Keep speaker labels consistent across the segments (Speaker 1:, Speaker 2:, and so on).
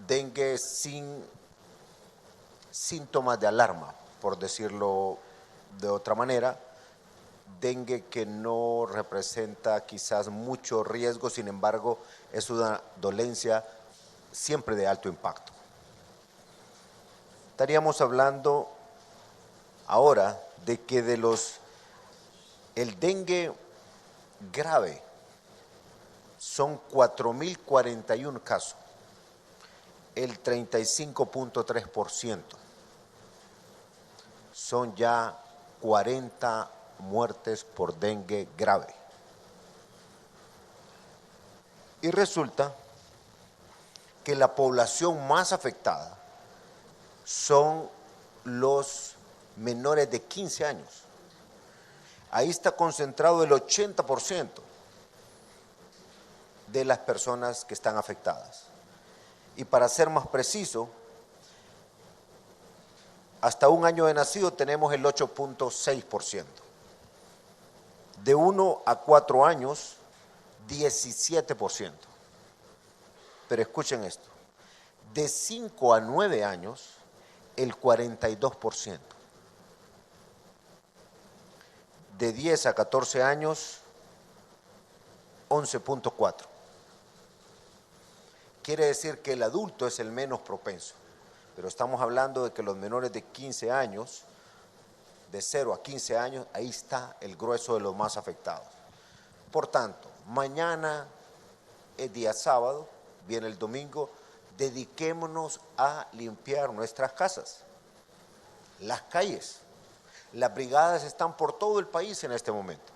Speaker 1: dengue sin síntomas de alarma, por decirlo de otra manera, dengue que no representa quizás mucho riesgo, sin embargo es una dolencia siempre de alto impacto. Estaríamos hablando ahora de que el dengue grave son 4.041 casos, el 35.3%. Son ya 40 muertes por dengue grave. Y resulta que la población más afectada son los menores de 15 años. Ahí está concentrado el 80% de las personas que están afectadas. Y para ser más preciso, hasta un año de nacido tenemos el 8.6%. De 1 a 4 años, 17%. Pero escuchen esto, de 5 a 9 años, el 42%. De 10 a 14 años, 11.4%. Quiere decir que el adulto es el menos propenso, pero estamos hablando de que los menores de 15 años, de 0 a 15 años, ahí está el grueso de los más afectados. Por tanto, mañana es día sábado, viene el domingo, dediquémonos a limpiar nuestras casas, las calles. Las brigadas están por todo el país en este momento.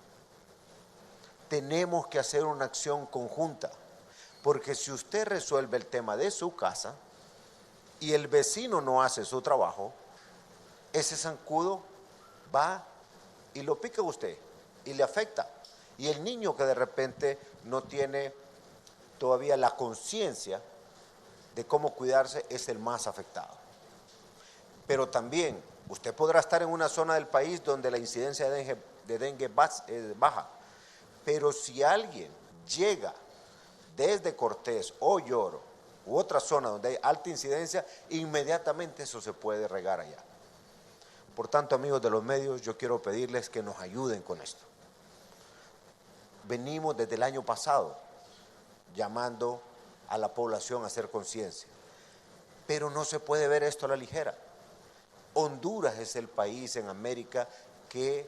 Speaker 1: Tenemos que hacer una acción conjunta, porque si usted resuelve el tema de su casa y el vecino no hace su trabajo, ese zancudo va y lo pica a usted y le afecta. Y el niño que de repente no tiene todavía la conciencia de cómo cuidarse es el más afectado. Pero también usted podrá estar en una zona del país donde la incidencia de dengue es baja, pero si alguien llega desde Cortés o Lloro u otra zona donde hay alta incidencia, inmediatamente eso se puede regar allá. Por tanto, amigos de los medios, yo quiero pedirles que nos ayuden con esto. Venimos desde el año pasado llamando a la población a hacer conciencia, pero no se puede ver esto a la ligera. Honduras es el país en América que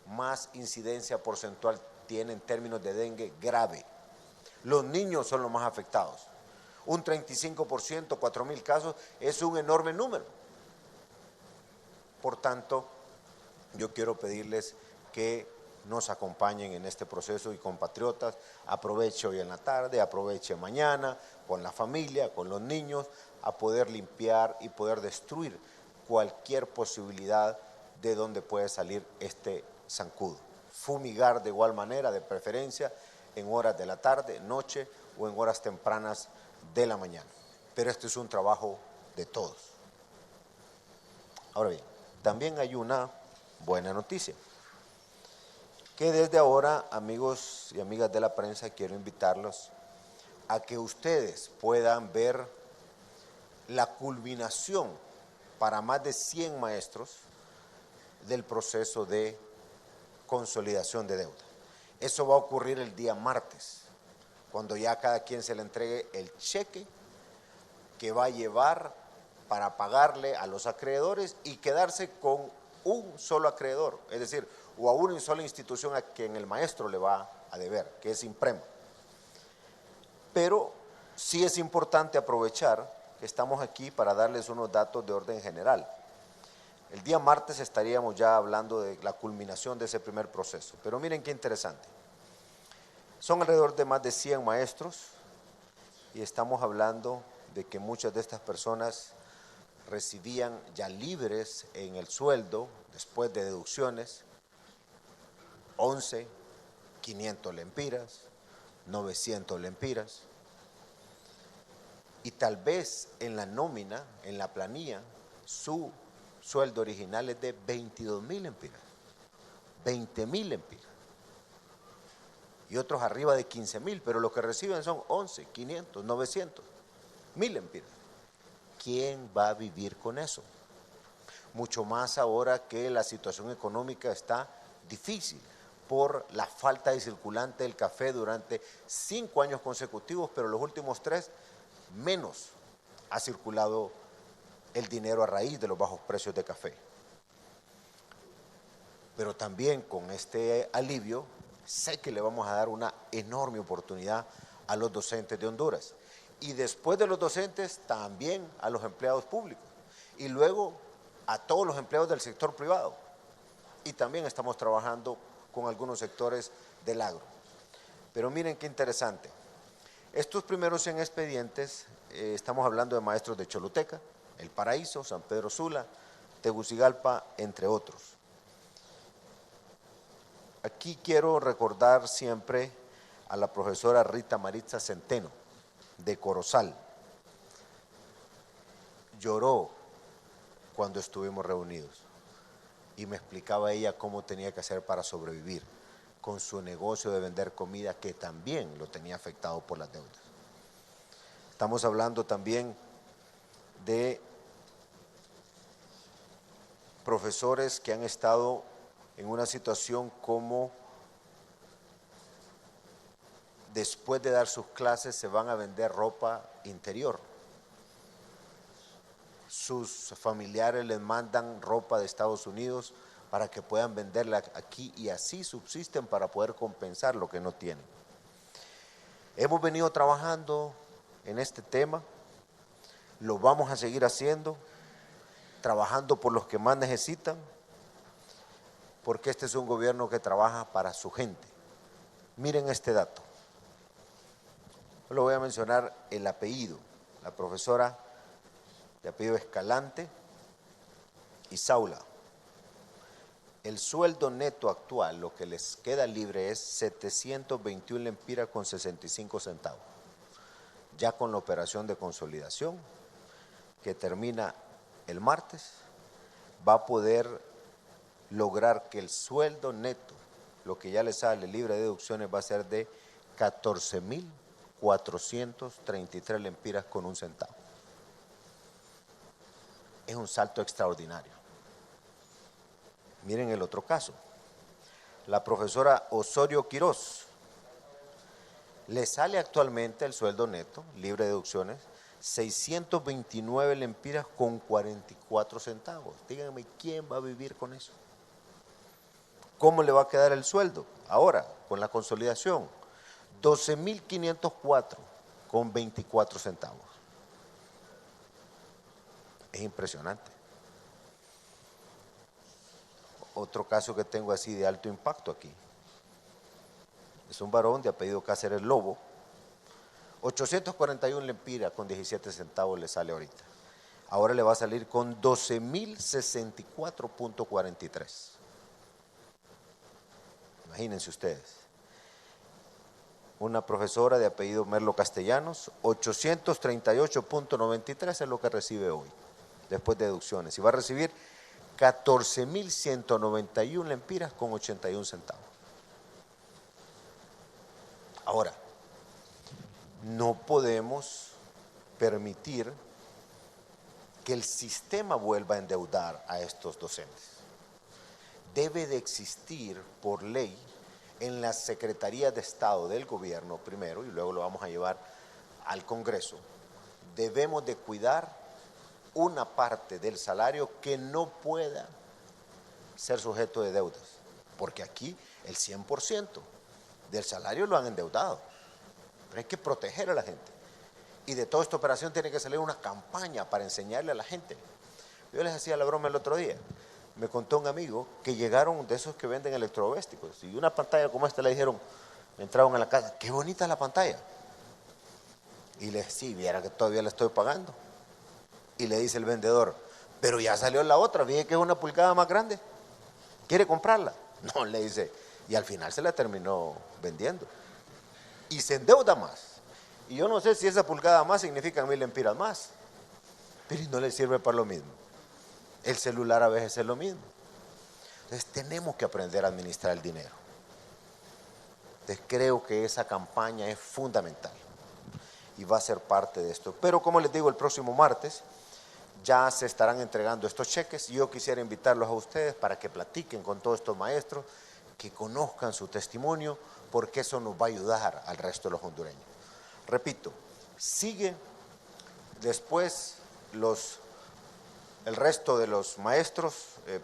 Speaker 1: más incidencia porcentual tiene en términos de dengue grave. Los niños son los más afectados. Un 35%, 4.000 casos, es un enorme número. Por tanto, yo quiero pedirles que nos acompañen en este proceso y compatriotas, aproveche hoy en la tarde, aproveche mañana, con la familia, con los niños, a poder limpiar y poder destruir cualquier posibilidad de donde puede salir este zancudo. Fumigar de igual manera, de preferencia, en horas de la tarde, noche o en horas tempranas de la mañana. Pero esto es un trabajo de todos. Ahora bien, también hay una buena noticia, que desde ahora, amigos y amigas de la prensa, quiero invitarlos a que ustedes puedan ver la culminación para más de 100 maestros del proceso de consolidación de deuda. Eso va a ocurrir el día martes, cuando ya cada quien se le entregue el cheque que va a llevar para pagarle a los acreedores y quedarse con un solo acreedor, es decir, o a una sola institución a quien el maestro le va a deber, que es Imprema. Pero sí es importante aprovechar que estamos aquí para darles unos datos de orden general. El día martes estaríamos ya hablando de la culminación de ese primer proceso, pero miren qué interesante. Son alrededor de más de 100 maestros y estamos hablando de que muchas de estas personas recibían ya libres en el sueldo, después de deducciones, 11, 500 lempiras, 900 lempiras, y tal vez en la nómina, en la planilla, su sueldo original es de 22.000 lempiras, 20.000 lempiras, y otros arriba de 15.000, pero lo que reciben son 11, 500, 900. 1000 lempiras. ¿Quién va a vivir con eso? Mucho más ahora que la situación económica está difícil por la falta de circulante del café durante 5 años consecutivos, pero los últimos 3 menos ha circulado el dinero a raíz de los bajos precios de café. Pero también con este alivio sé que le vamos a dar una enorme oportunidad a los docentes de Honduras. Y después de los docentes, también a los empleados públicos. Y luego a todos los empleados del sector privado. Y también estamos trabajando con algunos sectores del agro. Pero miren qué interesante. Estos primeros 100 expedientes, estamos hablando de maestros de Choluteca, El Paraíso, San Pedro Sula, Tegucigalpa, entre otros. Aquí quiero recordar siempre a la profesora Rita Maritza Centeno, de Corozal. Lloró cuando estuvimos reunidos y me explicaba ella cómo tenía que hacer para sobrevivir con su negocio de vender comida, que también lo tenía afectado por las deudas. Estamos hablando también de profesores que han estado en una situación como después de dar sus clases se van a vender ropa interior. Sus familiares les mandan ropa de Estados Unidos para que puedan venderla aquí y así subsisten para poder compensar lo que no tienen. Hemos venido trabajando en este tema, lo vamos a seguir haciendo, trabajando por los que más necesitan, porque este es un gobierno que trabaja para su gente. Miren este dato. Yo le voy a mencionar el apellido. La profesora de apellido Escalante y Saula. El sueldo neto actual, lo que les queda libre es 721 lempiras con 65 centavos. Ya con la operación de consolidación, que termina el martes, va a poder lograr que el sueldo neto, lo que ya le sale libre de deducciones, va a ser de 14.433 lempiras con un centavo. Es un salto extraordinario. Miren el otro caso. La profesora Osorio Quirós, le sale actualmente el sueldo neto, libre de deducciones, 629 lempiras con 44 centavos. Díganme, ¿quién va a vivir con eso? ¿Cómo le va a quedar el sueldo? Ahora, con la consolidación, 12.504 con 24 centavos. Es impresionante. Otro caso que tengo así de alto impacto aquí. Es un varón de apellido Cáceres Lobo. 841 lempiras con 17 centavos le sale ahorita. Ahora le va a salir con 12.064.43. Imagínense ustedes. Una profesora de apellido Merlo Castellanos, 838.93 es lo que recibe hoy, después de deducciones. Y va a recibir 14.191 lempiras con 81 centavos. Ahora, no podemos permitir que el sistema vuelva a endeudar a estos docentes. Debe de existir por ley en las secretarías de Estado del gobierno primero y luego lo vamos a llevar al Congreso. Debemos de cuidar una parte del salario que no pueda ser sujeto de deudas, porque aquí el 100% del salario lo han endeudado, pero hay que proteger a la gente. Y de toda esta operación tiene que salir una campaña para enseñarle a la gente. Yo les hacía la broma el otro día. Me contó un amigo que llegaron de esos que venden electrodomésticos y una pantalla como esta le dijeron, entraron a la casa, qué bonita la pantalla. Y le decía, sí, viera que todavía la estoy pagando. Y le dice el vendedor, pero ya salió la otra, fíjate que es una pulgada más grande. ¿Quiere comprarla? No, le dice, y al final se la terminó vendiendo. Y se endeuda más. Y yo no sé si esa pulgada más significa 1000 lempiras más, pero no le sirve para lo mismo. El celular a veces es lo mismo. Entonces tenemos que aprender a administrar el dinero. Entonces creo que esa campaña es fundamental. y va a ser parte de esto. Pero como les digo, el próximo martes ya se estarán entregando estos cheques y yo quisiera invitarlos a ustedes para que platiquen con todos estos maestros, que conozcan su testimonio, porque eso nos va a ayudar al resto de los hondureños. Repito, sigue después el resto de los maestros,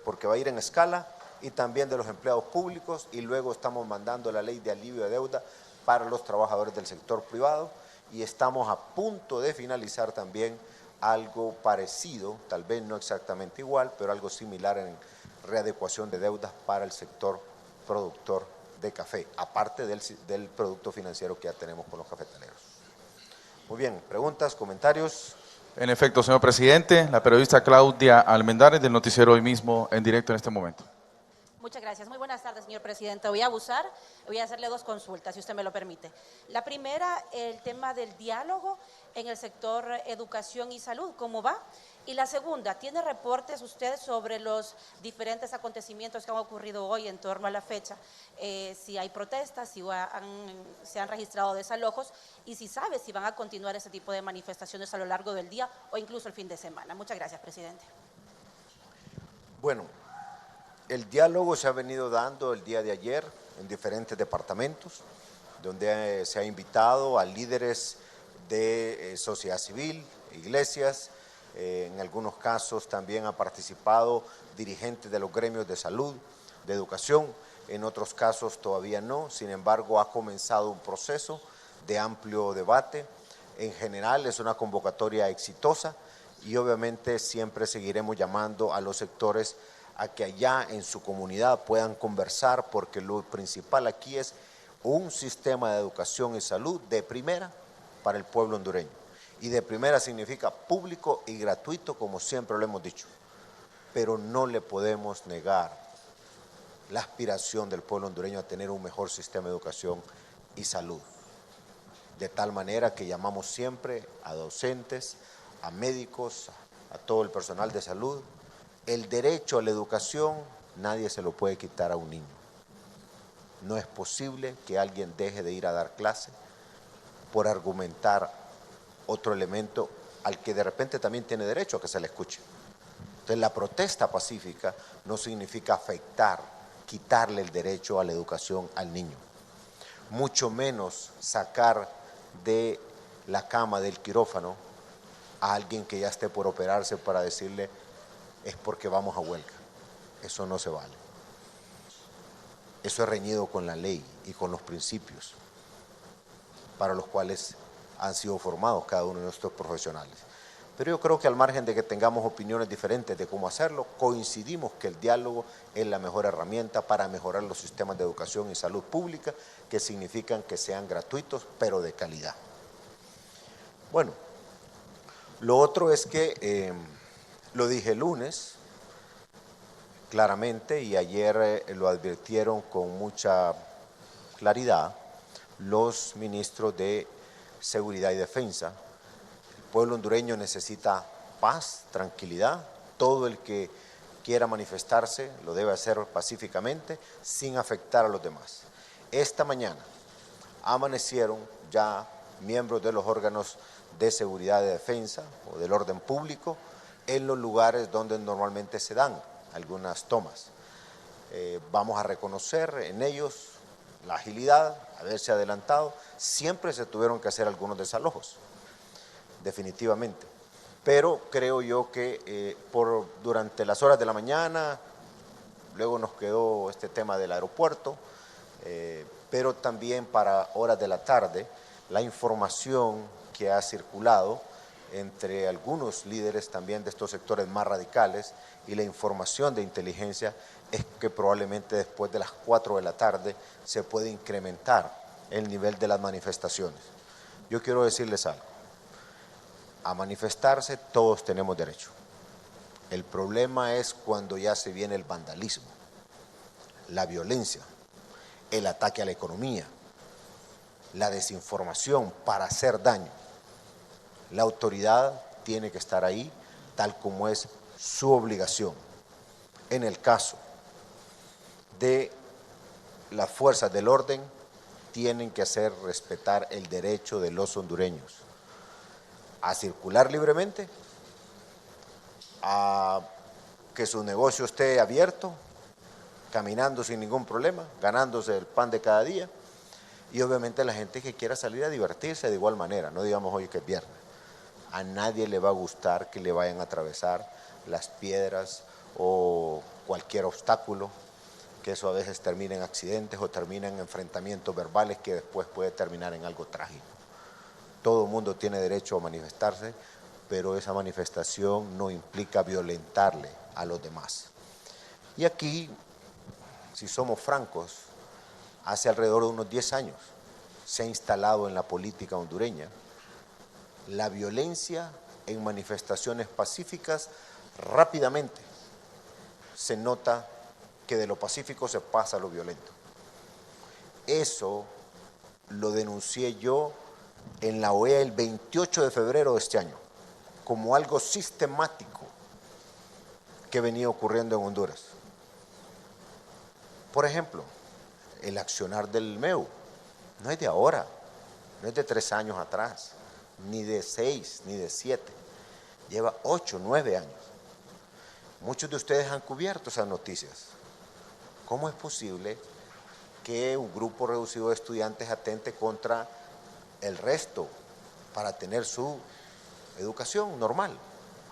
Speaker 1: porque va a ir en escala, y también de los empleados públicos, y luego estamos mandando la ley de alivio de deuda para los trabajadores del sector privado, y estamos a punto de finalizar también algo parecido, tal vez no exactamente igual, pero algo similar en readecuación de deudas para el sector productor de café, aparte del producto financiero que ya tenemos con los cafetaleros. Muy bien, preguntas, comentarios.
Speaker 2: En efecto, señor presidente, la periodista Claudia Almendares del noticiero Hoy Mismo en directo en este momento.
Speaker 3: Muchas gracias. Muy buenas tardes, señor presidente. Voy a hacerle dos consultas, si usted me lo permite. La primera, el tema del diálogo en el sector educación y salud, ¿cómo va? Y la segunda, ¿tiene reportes usted sobre los diferentes acontecimientos que han ocurrido hoy en torno a la fecha? Si hay protestas, si se han registrado desalojos y si sabe si van a continuar ese tipo de manifestaciones a lo largo del día o incluso el fin de semana. Muchas gracias, presidente.
Speaker 1: Bueno, el diálogo se ha venido dando el día de ayer en diferentes departamentos, donde se ha invitado a líderes de sociedad civil, iglesias, en algunos casos también ha participado dirigentes de los gremios de salud, de educación, en otros casos todavía no, sin embargo ha comenzado un proceso de amplio debate. En general es una convocatoria exitosa y obviamente siempre seguiremos llamando a los sectores a que allá en su comunidad puedan conversar, porque lo principal aquí es un sistema de educación y salud de primera para el pueblo hondureño. Y de primera significa público y gratuito, como siempre lo hemos dicho. Pero no le podemos negar la aspiración del pueblo hondureño a tener un mejor sistema de educación y salud. De tal manera que llamamos siempre a docentes, a médicos, a todo el personal de salud. El derecho a la educación nadie se lo puede quitar a un niño. No es posible que alguien deje de ir a dar clase por argumentar otro elemento al que de repente también tiene derecho a que se le escuche. Entonces la protesta pacífica no significa afectar, quitarle el derecho a la educación al niño. Mucho menos sacar de la cama del quirófano a alguien que ya esté por operarse para decirle es porque vamos a huelga. Eso no se vale. Eso es reñido con la ley y con los principios para los cuales han sido formados cada uno de nuestros profesionales. Pero yo creo que al margen de que tengamos opiniones diferentes de cómo hacerlo, coincidimos que el diálogo es la mejor herramienta para mejorar los sistemas de educación y salud pública, que significan que sean gratuitos, pero de calidad. Bueno, lo otro es que, lo dije el lunes, claramente, y ayer lo advirtieron con mucha claridad los ministros de Seguridad y Defensa. El pueblo hondureño necesita paz, tranquilidad. Todo el que quiera manifestarse lo debe hacer pacíficamente, sin afectar a los demás. Esta mañana amanecieron ya miembros de los órganos de seguridad y defensa o del orden público en los lugares donde normalmente se dan algunas tomas. Vamos a reconocer en ellos la agilidad, haberse adelantado. Siempre se tuvieron que hacer algunos desalojos, definitivamente. Pero creo yo que durante las horas de la mañana, luego nos quedó este tema del aeropuerto, pero también para horas de la tarde, la información que ha circulado entre algunos líderes también de estos sectores más radicales y la información de inteligencia es que probablemente después de las 4 de la tarde se puede incrementar el nivel de las manifestaciones. Yo quiero decirles algo, a manifestarse todos tenemos derecho. El problema es cuando ya se viene el vandalismo, la violencia, el ataque a la economía, la desinformación para hacer daño. La autoridad tiene que estar ahí tal como es su obligación. En el caso de las fuerzas del orden, tienen que hacer respetar el derecho de los hondureños. a circular libremente, a que su negocio esté abierto, caminando sin ningún problema, ganándose el pan de cada día, y obviamente la gente que quiera salir a divertirse de igual manera, no digamos hoy que es viernes. A nadie le va a gustar que le vayan a atravesar las piedras o cualquier obstáculo, que eso a veces termina en accidentes o termina en enfrentamientos verbales que después puede terminar en algo trágico. Todo el mundo tiene derecho a manifestarse, pero esa manifestación no implica violentarle a los demás. Y aquí, si somos francos, hace alrededor de unos 10 años se ha instalado en la política hondureña la violencia en manifestaciones pacíficas. Rápidamente se nota que de lo pacífico se pasa a lo violento. Eso lo denuncié yo en la OEA el 28 de febrero de este año, como algo sistemático que venía ocurriendo en Honduras. Por ejemplo, el accionar del MEU no es de ahora, no es de 3 años atrás, ni de 6, ni de 7, lleva 8, 9 años. Muchos de ustedes han cubierto esas noticias. ¿Cómo es posible que un grupo reducido de estudiantes atente contra el resto para tener su educación normal?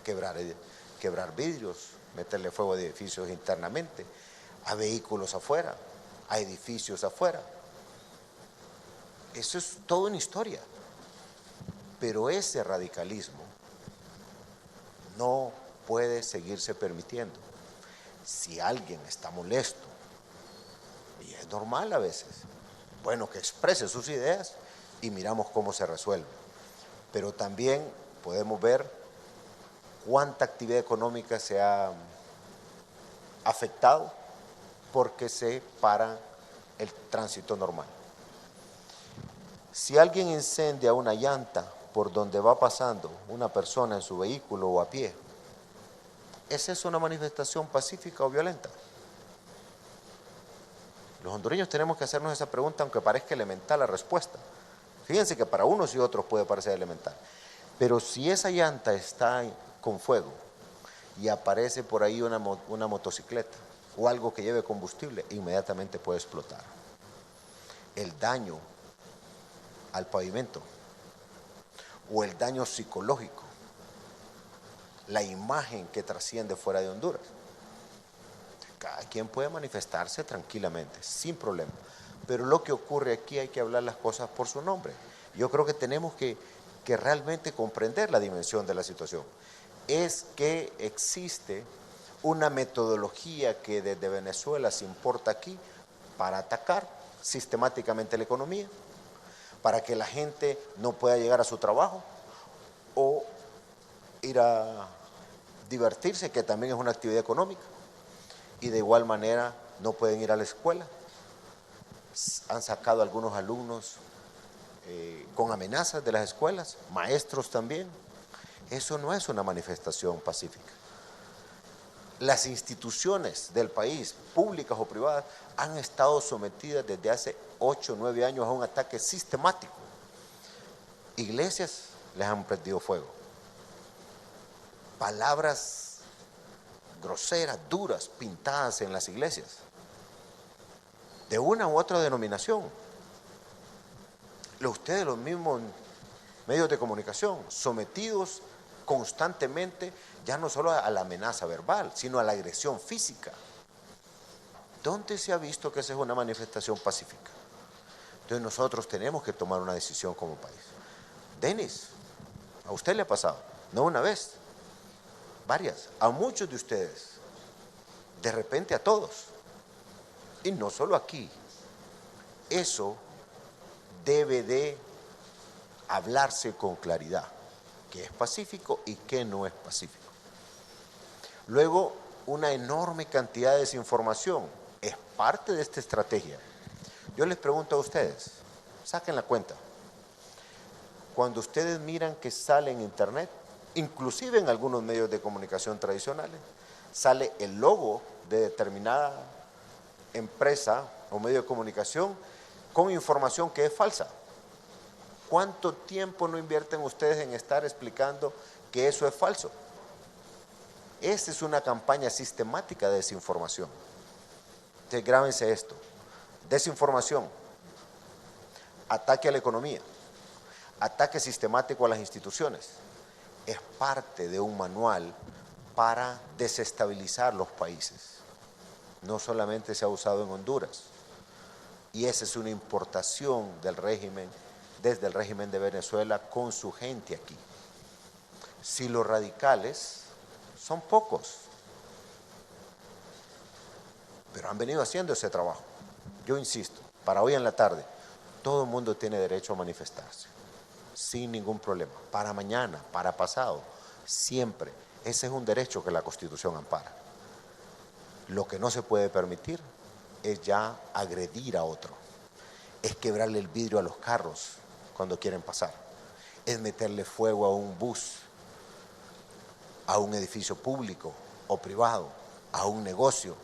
Speaker 1: Quebrar vidrios, meterle fuego a edificios internamente, a vehículos afuera, a edificios afuera. Eso es toda una historia. Pero ese radicalismo no puede seguirse permitiendo. Si alguien está molesto, y es normal a veces, bueno, que exprese sus ideas y miramos cómo se resuelve. Pero también podemos ver cuánta actividad económica se ha afectado porque se para el tránsito normal. Si alguien incendia una llanta por donde va pasando una persona en su vehículo o a pie, ¿esa es una manifestación pacífica o violenta? Los hondureños tenemos que hacernos esa pregunta, aunque parezca elemental la respuesta. Fíjense que para unos y otros puede parecer elemental. Pero si esa llanta está con fuego y aparece por ahí una motocicleta o algo que lleve combustible, inmediatamente puede explotar. El daño al pavimento o el daño psicológico, la imagen que trasciende fuera de Honduras. Cada quien puede manifestarse tranquilamente, sin problema. Pero lo que ocurre aquí hay que hablar las cosas por su nombre. Yo creo que tenemos que realmente comprender la dimensión de la situación. Es que existe una metodología que desde Venezuela se importa aquí para atacar sistemáticamente la economía, para que la gente no pueda llegar a su trabajo o ir a divertirse, que también es una actividad económica, y de igual manera no pueden ir a la escuela. Han sacado a algunos alumnos con amenazas de las escuelas, maestros también. Eso no es una manifestación pacífica. Las instituciones del país, públicas o privadas, han estado sometidas desde hace 8 o 9 años a un ataque sistemático. Iglesias les han prendido fuego. Palabras groseras, duras, pintadas en las iglesias, de una u otra denominación. Ustedes, los mismos medios de comunicación, sometidos constantemente, ya no solo a la amenaza verbal, sino a la agresión física. ¿Dónde se ha visto que esa es una manifestación pacífica? Entonces nosotros tenemos que tomar una decisión como país. Denis, ¿a usted le ha pasado? No una vez, varias, a muchos de ustedes, de repente a todos, y no solo aquí. Eso debe de hablarse con claridad, qué es pacífico y qué no es pacífico. Luego, una enorme cantidad de desinformación es parte de esta estrategia. Yo les pregunto a ustedes, saquen la cuenta. Cuando ustedes miran que sale en internet, inclusive en algunos medios de comunicación tradicionales, sale el logo de determinada empresa o medio de comunicación con información que es falsa. ¿Cuánto tiempo no invierten ustedes en estar explicando que eso es falso? Esta es una campaña sistemática de desinformación. Entonces, grábense esto. Desinformación, ataque a la economía, ataque sistemático a las instituciones. Es parte de un manual para desestabilizar los países. No solamente se ha usado en Honduras. Y esa es una importación del régimen, desde el régimen de Venezuela con su gente aquí. Si los radicales son pocos, pero han venido haciendo ese trabajo. Yo insisto, para hoy en la tarde, todo el mundo tiene derecho a manifestarse, sin ningún problema. Para mañana, para pasado, siempre. Ese es un derecho que la Constitución ampara. Lo que no se puede permitir es ya agredir a otro, es quebrarle el vidrio a los carros cuando quieren pasar, es meterle fuego a un bus, a un edificio público o privado, a un negocio.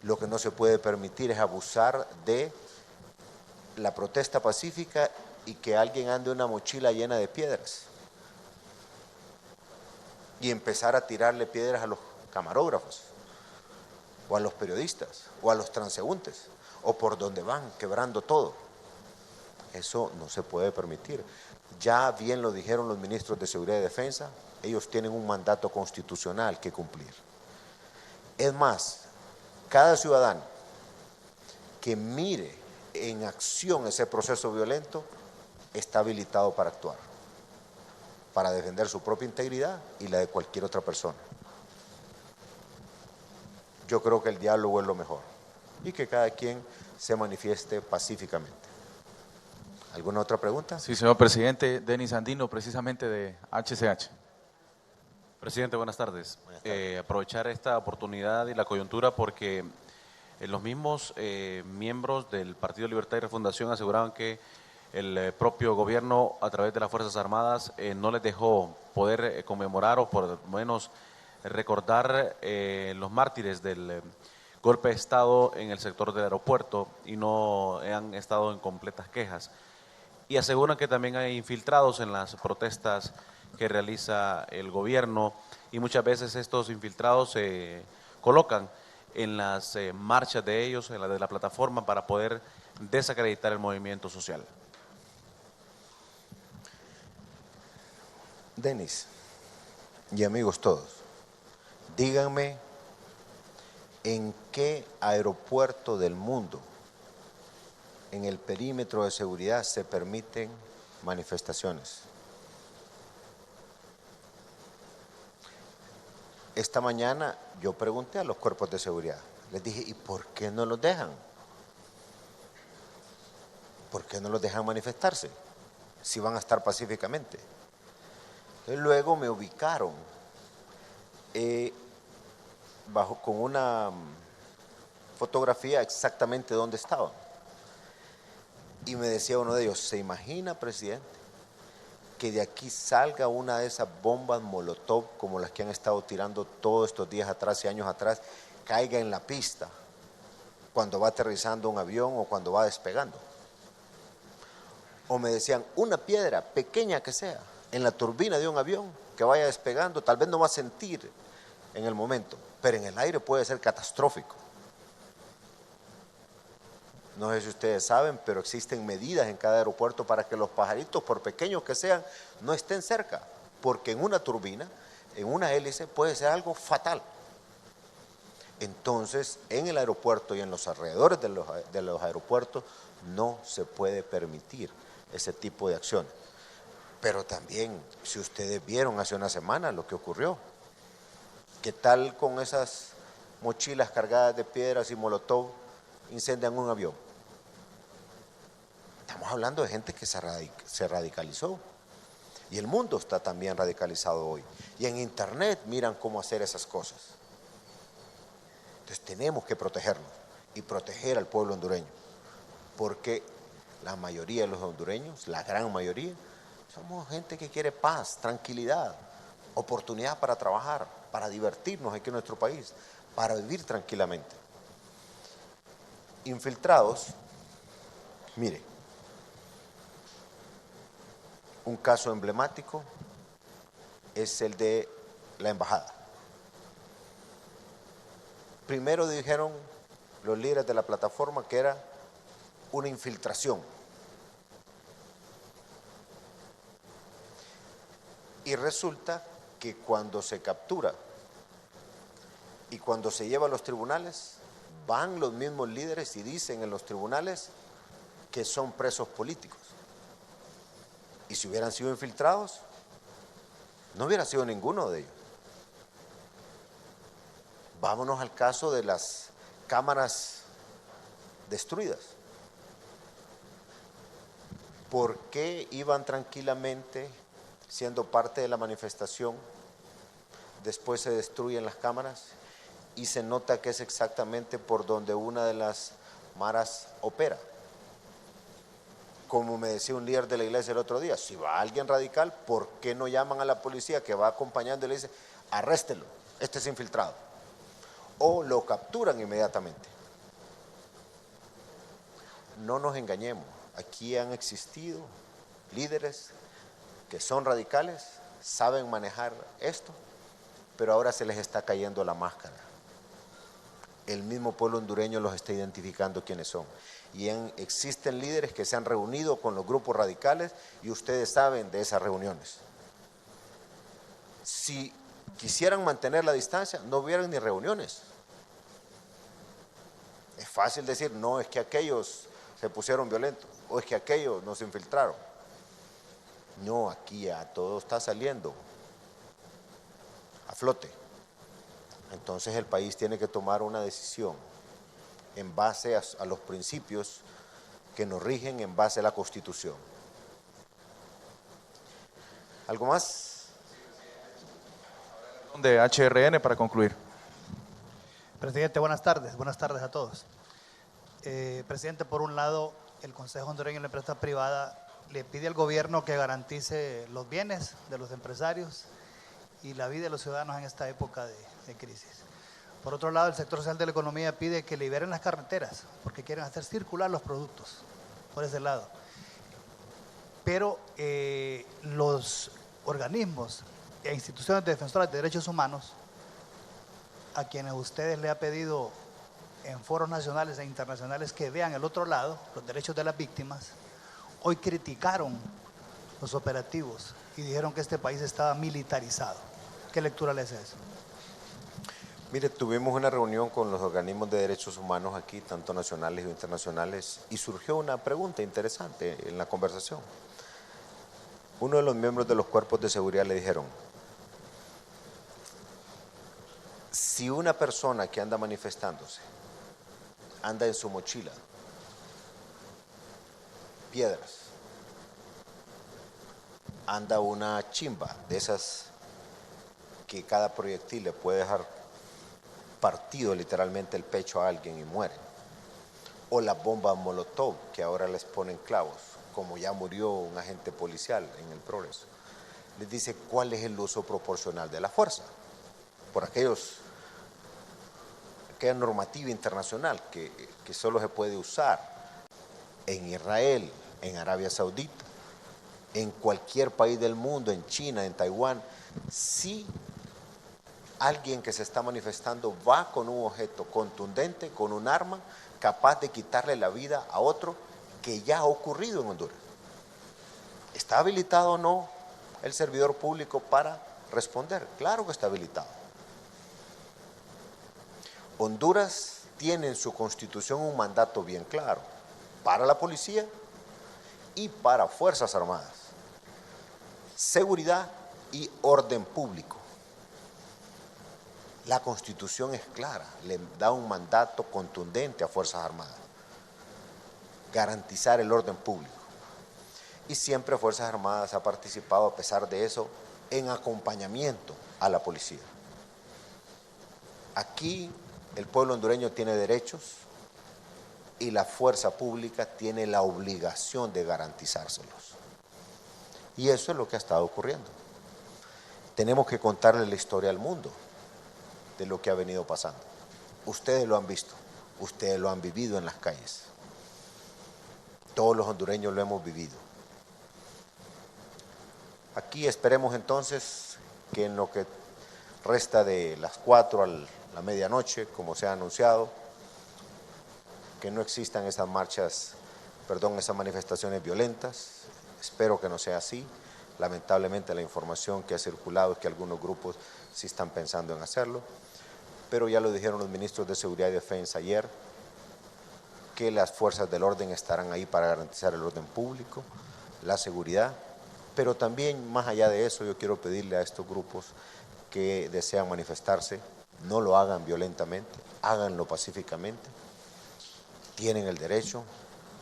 Speaker 1: Lo que no se puede permitir es abusar de la protesta pacífica y que alguien ande una mochila llena de piedras y empezar a tirarle piedras a los camarógrafos o a los periodistas o a los transeúntes o por donde van quebrando todo. Eso no se puede permitir. Ya bien lo dijeron los ministros de Seguridad y Defensa, ellos tienen un mandato constitucional que cumplir. Es más, cada ciudadano que mire en acción ese proceso violento está habilitado para actuar, para defender su propia integridad y la de cualquier otra persona. Yo creo que el diálogo es lo mejor y que cada quien se manifieste pacíficamente. ¿Alguna otra pregunta?
Speaker 2: Sí, señor presidente. Denis Andino, precisamente de HCH.
Speaker 4: Presidente, buenas tardes.
Speaker 1: Buenas tardes.
Speaker 4: Aprovechar esta oportunidad y la coyuntura porque los mismos miembros del Partido Libertad y Refundación aseguraban que el propio gobierno, a través de las Fuerzas Armadas, no les dejó poder conmemorar o por lo menos recordar los mártires del golpe de Estado en el sector del aeropuerto y no han estado en completas quejas. Y aseguran que también hay infiltrados en las protestas que realiza el gobierno y muchas veces estos infiltrados se colocan en las marchas de ellos, en la de la plataforma, para poder desacreditar el movimiento social.
Speaker 1: Denis y amigos todos, díganme en qué aeropuerto del mundo en el perímetro de seguridad se permiten manifestaciones. Esta mañana yo pregunté a los cuerpos de seguridad, les dije, ¿y por qué no los dejan? ¿Por qué no los dejan manifestarse si van a estar pacíficamente? Entonces, luego me ubicaron con una fotografía exactamente donde estaban. Y me decía uno de ellos, ¿se imagina, presidente, que de aquí salga una de esas bombas molotov como las que han estado tirando todos estos días atrás y años atrás, caiga en la pista cuando va aterrizando un avión o cuando va despegando? O me decían, una piedra pequeña que sea en la turbina de un avión que vaya despegando, tal vez no va a sentir en el momento, pero en el aire puede ser catastrófico. No sé si ustedes saben, pero existen medidas en cada aeropuerto para que los pajaritos, por pequeños que sean, no estén cerca, porque en una turbina, en una hélice, puede ser algo fatal. Entonces, en el aeropuerto y en los alrededores de los aeropuertos no se puede permitir ese tipo de acciones. Pero también, si ustedes vieron hace una semana lo que ocurrió, ¿qué tal con esas mochilas cargadas de piedras y molotov incendian un avión? Estamos hablando de gente que se radicalizó. Y el mundo está también radicalizado hoy. Y en internet miran cómo hacer esas cosas. Entonces tenemos que protegernos y proteger al pueblo hondureño. Porque la mayoría de los hondureños, la gran mayoría, somos gente que quiere paz, tranquilidad, oportunidad para trabajar, para divertirnos aquí en nuestro país, para vivir tranquilamente. Infiltrados, mire, Un caso emblemático es el de la embajada. Primero dijeron los líderes de la plataforma que era una infiltración. Y resulta que cuando se captura y cuando se lleva a los tribunales, van los mismos líderes y dicen en los tribunales que son presos políticos. Y si hubieran sido infiltrados, no hubiera sido ninguno de ellos. Vámonos al caso de las cámaras destruidas. ¿Por qué iban tranquilamente siendo parte de la manifestación? Después se destruyen las cámaras y se nota que es exactamente por donde una de las maras opera. Como me decía un líder de la iglesia el otro día, si va alguien radical, ¿por qué no llaman a la policía que va acompañando y le dice, arréstelo, este es infiltrado? O lo capturan inmediatamente. No nos engañemos, aquí han existido líderes que son radicales, saben manejar esto, pero ahora se les está cayendo la máscara. El mismo pueblo hondureño los está identificando quiénes son. Y existen líderes que se han reunido con los grupos radicales y ustedes saben de esas reuniones. Si quisieran mantener la distancia, no hubieran ni reuniones. Es fácil decir, no, es que aquellos se pusieron violentos o es que aquellos nos infiltraron. No, aquí ya todo está saliendo a flote. Entonces el país tiene que tomar una decisión en base a los principios que nos rigen, en base a la Constitución. ¿Algo más?
Speaker 2: De HRN para concluir.
Speaker 5: Presidente, buenas tardes a todos. Presidente, por un lado, el Consejo Hondureño de la Empresa Privada le pide al gobierno que garantice los bienes de los empresarios y la vida de los ciudadanos en esta época de crisis. Por otro lado, el sector social de la economía pide que liberen las carreteras porque quieren hacer circular los productos, por ese lado. Pero los organismos e instituciones defensoras de derechos humanos, a quienes ustedes le ha pedido en foros nacionales e internacionales que vean el otro lado, los derechos de las víctimas, hoy criticaron los operativos y dijeron que este país estaba militarizado. ¿Qué lectura le hace eso?
Speaker 1: Mire, tuvimos una reunión con los organismos de derechos humanos aquí, tanto nacionales e internacionales, y surgió una pregunta interesante en la conversación. Uno de los miembros de los cuerpos de seguridad le dijeron, si una persona que anda manifestándose anda en su mochila piedras, anda una chimba de esas que cada proyectil le puede dejar partido literalmente el pecho a alguien y muere, o las bombas Molotov que ahora les ponen clavos, como ya murió un agente policial en el Progreso, les dice cuál es el uso proporcional de la fuerza por aquella normativa internacional que solo se puede usar en Israel, en Arabia Saudita, en cualquier país del mundo, en China, en Taiwán. Si alguien que se está manifestando va con un objeto contundente, con un arma, capaz de quitarle la vida a otro, que ya ha ocurrido en Honduras. ¿Está habilitado o no el servidor público para responder? Claro que está habilitado. Honduras tiene en su constitución un mandato bien claro para la policía y para Fuerzas Armadas. Seguridad y orden público. La Constitución es clara, le da un mandato contundente a Fuerzas Armadas. Garantizar el orden público. Y siempre Fuerzas Armadas ha participado, a pesar de eso, en acompañamiento a la policía. Aquí el pueblo hondureño tiene derechos y la fuerza pública tiene la obligación de garantizárselos. Y eso es lo que ha estado ocurriendo. Tenemos que contarle la historia al mundo de lo que ha venido pasando. Ustedes lo han visto, ustedes lo han vivido en las calles. Todos los hondureños lo hemos vivido. Aquí esperemos entonces que en lo que resta de las 4 a la medianoche, como se ha anunciado, que no existan esas esas manifestaciones violentas. Espero que no sea así. Lamentablemente la información que ha circulado es que algunos grupos sí están pensando en hacerlo, pero ya lo dijeron los ministros de Seguridad y Defensa ayer, que las fuerzas del orden estarán ahí para garantizar el orden público, la seguridad, pero también más allá de eso yo quiero pedirle a estos grupos que desean manifestarse, no lo hagan violentamente, háganlo pacíficamente, tienen el derecho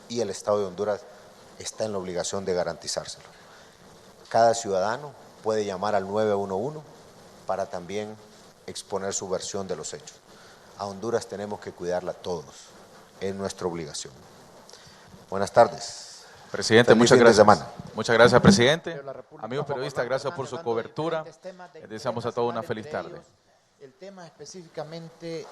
Speaker 1: y el Estado de Honduras está en la obligación de garantizárselo. Cada ciudadano puede llamar al 911 para también exponer su versión de los hechos. A Honduras tenemos que cuidarla todos, es nuestra obligación. Buenas tardes.
Speaker 2: Presidente,
Speaker 1: Feliz
Speaker 2: muchas
Speaker 1: fin de
Speaker 2: gracias.
Speaker 1: semana.
Speaker 2: Muchas gracias, presidente. Amigos periodistas, gracias por su cobertura. Les deseamos a todos una feliz tarde.
Speaker 6: El tema específicamente